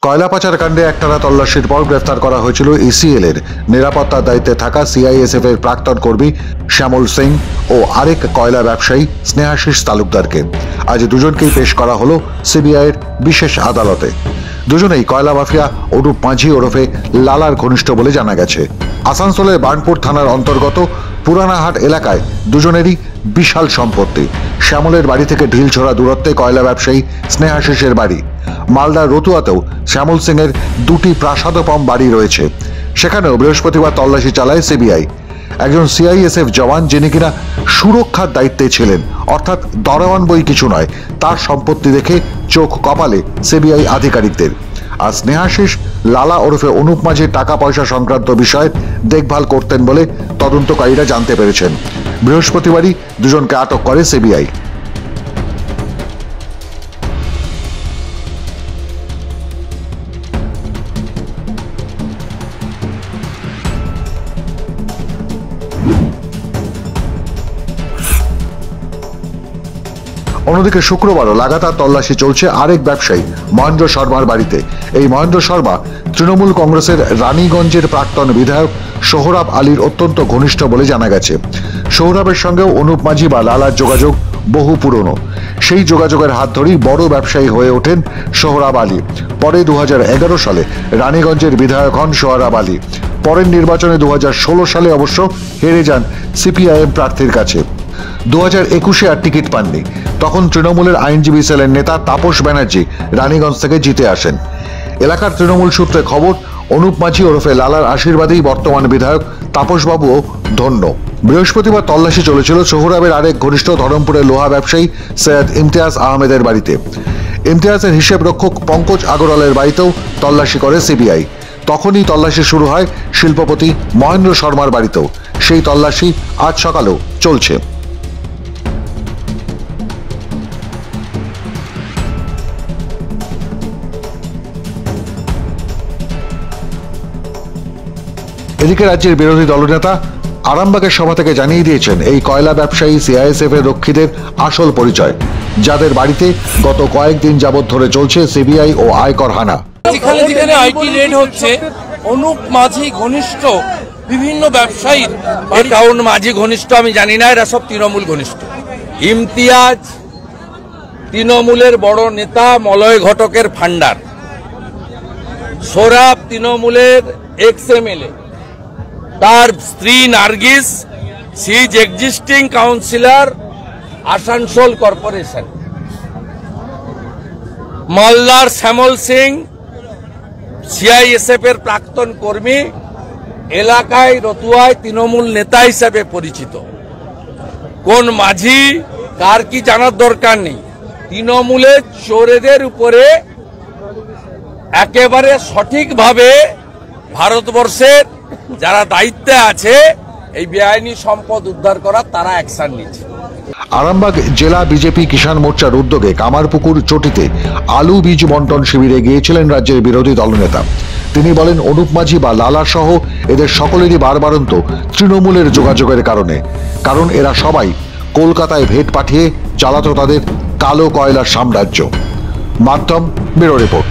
কয়লা পাচার কাণ্ডে একটানা তল্লাশির পর গ্রেফতার করা হয়েছিল ইসিএল এর নিরাপত্তার দায়িত্বে থাকা সিআইএসএফ এর প্রাক্তন কর্মী শ্যামল সিং ও আরেক কয়লা ব্যবসায়ী স্নেহাশিস তালুকদারকে। আজ দুজনকেই পেশ করা হলো সিবিআই এর বিশেষ আদালতে। দুজনেই কয়লা মাফিয়া অনুপ মাঝি ওরফে লালার ঘনিষ্ঠ বলে জানা গেছে। আসানসোলের বার্নপুর থানার অন্তর্গত পুরানাহাট এলাকায় দুজনেরই বিশাল সম্পত্তি। শ্যামলের বাড়ি থেকে ঢিলছোড়া দূরত্বে কয়লা ব্যবসায়ী স্নেহাশিসের বাড়ি। মালদার রতুয়াতেও শ্যামল সিং এর দুটি প্রাসাদোপম বাড়ি রয়েছে। সেখানেও বৃহস্পতিবার তল্লাশি চালায় সিবিআই। একজন সিআইএসএফ জওয়ান, যিনি কিনা সুরক্ষার দায়িত্বে ছিলেন, অর্থাৎ দরওয়ান বই কিছু নয়, তার সম্পত্তি দেখে চোখ কপালে সিবিআই আধিকারিকদের। আর স্নেহাশিস লালা ওরফে অনুপ মাঝির টাকা পয়সা সংক্রান্ত বিষয়ে দেখভাল করতেন বলে তদন্তকারীরা জানতে পেরেছেন। বৃহস্পতিবারই দুজনকে আটক করে সিবিআই। অন্যদিকে শুক্রবারও লাগাতার তল্লাশি চলছে আরেক ব্যবসায়ী মহেন্দ্র শর্মার বাড়িতে। এই মহেন্দ্র শর্মা তৃণমূল কংগ্রেসের রানীগঞ্জের প্রাক্তন বিধায়ক সোহরাব আলীর অত্যন্ত ঘনিষ্ঠ বলে জানা গেছে। সোহরাবের সঙ্গেও অনুপ মাঝি বা লালার যোগাযোগ বহু পুরনো। সেই যোগাযোগের হাত ধরেই বড় ব্যবসায়ী হয়ে ওঠেন সোহরাব আলী। পরে 2011 সালে রানীগঞ্জের বিধায়ক হন সোহরাব আলী। পরের নির্বাচনে 2016 সালে অবশ্য হেরে যান সিপিআইএম প্রার্থীর কাছে। 2021-এ আর টিকিট পাননি। তখন তৃণমূলের আইনজীবী সেলের নেতা তাপস ব্যানার্জি রানীগঞ্জ থেকে জিতে আসেন। এলাকার তৃণমূল সূত্রে খবর, অনুপ মাঝি ওরফে লালার আশীর্বাদেই বর্তমান বিধায়ক তাপসবাবুও ধন্য। বৃহস্পতিবার তল্লাশি চলেছিল সোহরাবের আরেক ঘনিষ্ঠ ধরমপুরের লোহা ব্যবসায়ী সৈয়দ ইমতিয়াজ আহমেদের বাড়িতে। ইমতিয়াজের হিসেব রক্ষক পঙ্কজ আগরওয়ালের বাড়িতেও তল্লাশি করে সিবিআই। তখনই তল্লাশি শুরু হয় শিল্পপতি মহেন্দ্র শর্মার বাড়িতেও। সেই তল্লাশি আজ সকালেও চলছে। এদিকে রাজ্যের বিরোধী দলনেতা আরামবাগের সভা থেকে জানিয়ে দিয়েছেন এই কয়লা ব্যবসায়ী সিআইএসএফ এর রক্ষীদের আসল পরিচয়, যাদের বাড়িতে গত কয়েকদিন যাবৎ ধরে চলছে সিবিআই ও আয়কর হানা। যেখানে আইটি রেড হচ্ছে, অনুপ মাঝি ঘনিষ্ঠ বিভিন্ন ব্যবসায়ীর, টাউন মাঝি ঘনিষ্ঠ আমি জানি না, এরা সব তৃণমূল ঘনিষ্ঠ। ইমতিয়াজ তৃণমূলের বড় নেতা, মলয় ঘটকের ফান্ডার। সোহরাব তৃণমূলের এক্স এমএলএ। তার স্ত্রী Nargis, she is existing councillor Asansol corporation. মালদার শ্যামল সিং সিআইএসএফ এর প্রাক্তন কর্মী, এলাকায় রতুয়ায় তৃণমূল নেতা হিসেবে পরিচিত। কোন মাঝি কার কি জানার দরকার নেই। তৃণমূলের চোরেদের উপরে একেবারে সঠিকভাবে ভারতবর্ষের যারা দায়িত্বে আছে এই বেআইনি সম্পদ উদ্ধার করার, তারা অ্যাকশন নিচ্ছে। আরামবাগ জেলা বিজেপি কিষাণ মোর্চার উদ্যোগে কামারপুকুর চটিতে আলু বীজ বন্টন শিবিরে গিয়েছিলেন রাজ্যের বিরোধী দলনেতা। তিনি বলেন, অনুপ মাঝি বা লালা সহ এদের সকলেরই বারবারন্ত তৃণমূলের যোগাযোগের কারণে। কারণ এরা সবাই কলকাতায় ভেট পাঠিয়ে চালাতো তাদের কালো কয়লার সাম্রাজ্য। মাধ্যম ব্যুরো রিপোর্ট।